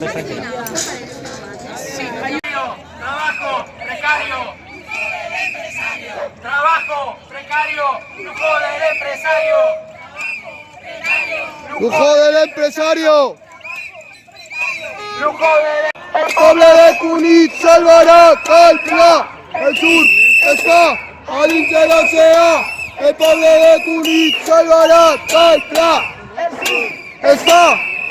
Trabajo precario. Trabajo precario. Lujo del empresario. Lujo del empresario. Lujo del... El pueblo de Cunit salvará Calpla. El sur está al límite del océano. El pueblo de Cunit salvará Calpla. Está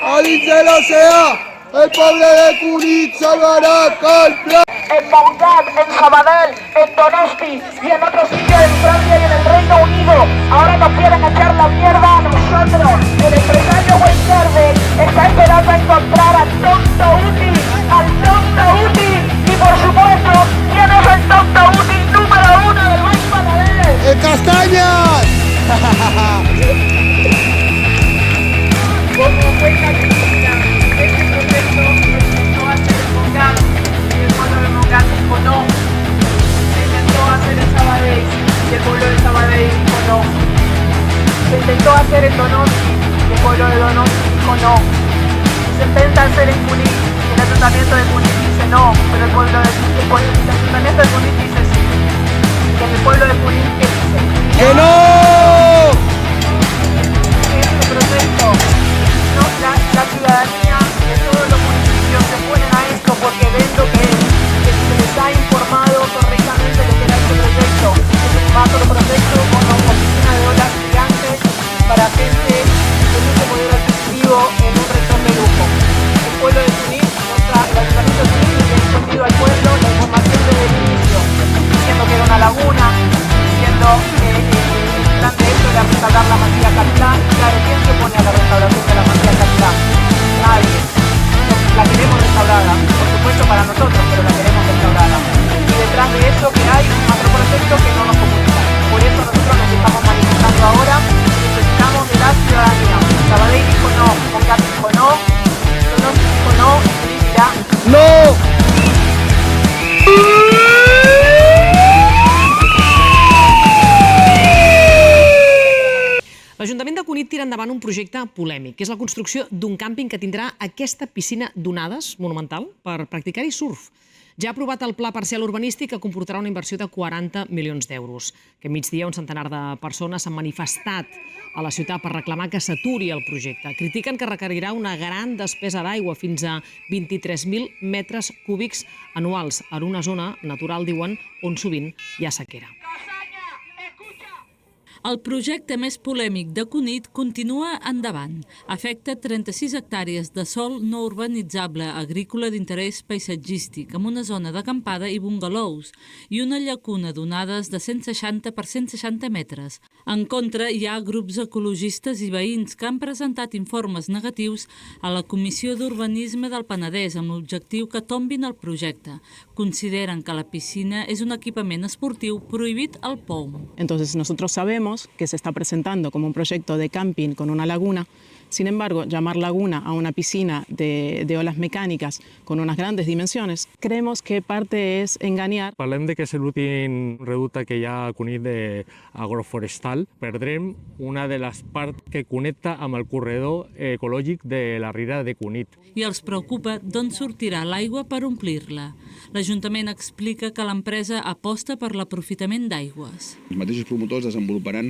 al límite del océano. El pueblo de Cunit salvará Calpla. En Montgat, en Sabadell, en Donosti y en otros sitios en Francia y en el Reino Unido. Ahora nos quieren echar la mierda a nosotros. El empresario Weinberger está esperando a encontrar al tonto útil, y por supuesto, ¿quién es el tonto útil número 1 del Baix Penedès? ¡El Castañas! Como cuenta Cristina, este proceso empezó a hacer el Montgat y el pueblo de Montgat dijo no. Se intentó hacer el Sabadell y el pueblo de Sabadell dijo no. Se intentó hacer en Donosti y el pueblo de Donosti dijo no. Se intenta hacer en Cunit y el ayuntamiento de Cunit dice no, pero el ayuntamiento de Cunit dice sí. Y en el pueblo de Cunit dice ¡Que no! este proceso, no, la ciudadanía de todos los municipios se oponen a esto porque ven lo que es, que se les ha informado correctamente de que era este proyecto. Es un macroproyecto con una oficina de olas gigantes para gente con mucho poder adquisitivo en un retorno de lujo. El pueblo de Cunit, el ayuntamiento de Cunit le ha escondido al pueblo la información desde el inicio, diciendo que era una laguna, diciendo que el plan de esto era restaurar la masía Calpla. Claro, ¿quién se opone a la restauración de la masía Calpla? Nadie. La queremos restaurada, por supuesto para nosotros, pero la queremos restaurada. Y detrás de eso que hay un macroproyecto que no nos comunica. Por eso nosotros nos estamos manifestando ahora, necesitamos de la ciudadanía. Sabadell dijo no, Montgat dijo no, Donosti dijo no, y dirá ¡No! L'Ajuntament de Cunit tira endavant un projecte polèmic, que és la construcció d'un càmping que tindrà aquesta piscina d'onades monumental per practicar-hi surf. Ja ha aprovat el pla parcial urbanístic que comportarà una inversió de 40 milions d'euros. Aquest migdia un centenar de persones s'han manifestat a la ciutat per reclamar que s'aturi el projecte. Critiquen que requerirà una gran despesa d'aigua, fins a 23.000 metres cúbics anuals, en una zona natural, diuen, on sovint hi ha sequera. El projecte més polèmic de Cunit continua endavant. Afecta 36 hectàrees de sòl no urbanitzable agrícola d'interès paisatgístic, amb una zona d'acampada i bungalous, i una llacuna d'onades de 160 per 160 metres. En contra, hi ha grups ecologistes i veïns que han presentat informes negatius a la Comissió d'Urbanisme del Penedès amb l'objectiu que tombin el projecte. Consideren que la piscina és un equipament esportiu prohibit al POUM. Entonces nosotros sabemos que se está presentando como un proyecto de camping con una laguna. Sin embargo, llamar laguna a una piscina de olas mecàniques con unas grandes dimensiones, creemos que parte es engañar. Parlem de que és l'últim reducte que hi ha a Cunit d'agroforestal. Perdrem una de les parts que connecta amb el corredor ecològic de la Riera de Cunit. I els preocupa d'on sortirà l'aigua per omplir-la. L'Ajuntament explica que l'empresa aposta per l'aprofitament d'aigües. Els mateixos promotors desenvoluparan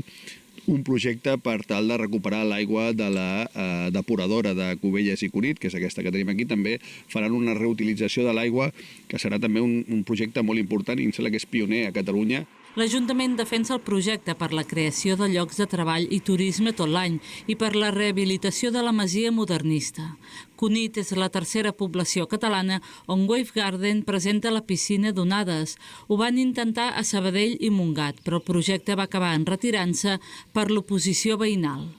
un projecte per tal de recuperar l'aigua de la depuradora de Cubelles i Cunit, que és aquesta que tenim aquí. També faran una reutilització de l'aigua, que serà també un projecte molt important i em sembla que és pioner a Catalunya. L'Ajuntament defensa el projecte per la creació de llocs de treball i turisme tot l'any i per la rehabilitació de la masia modernista. Cunit és la tercera població catalana on Wave Garden presenta la piscina d'onades. Ho van intentar a Sabadell i Montgat, però el projecte va acabar enretirant-se per l'oposició veïnal.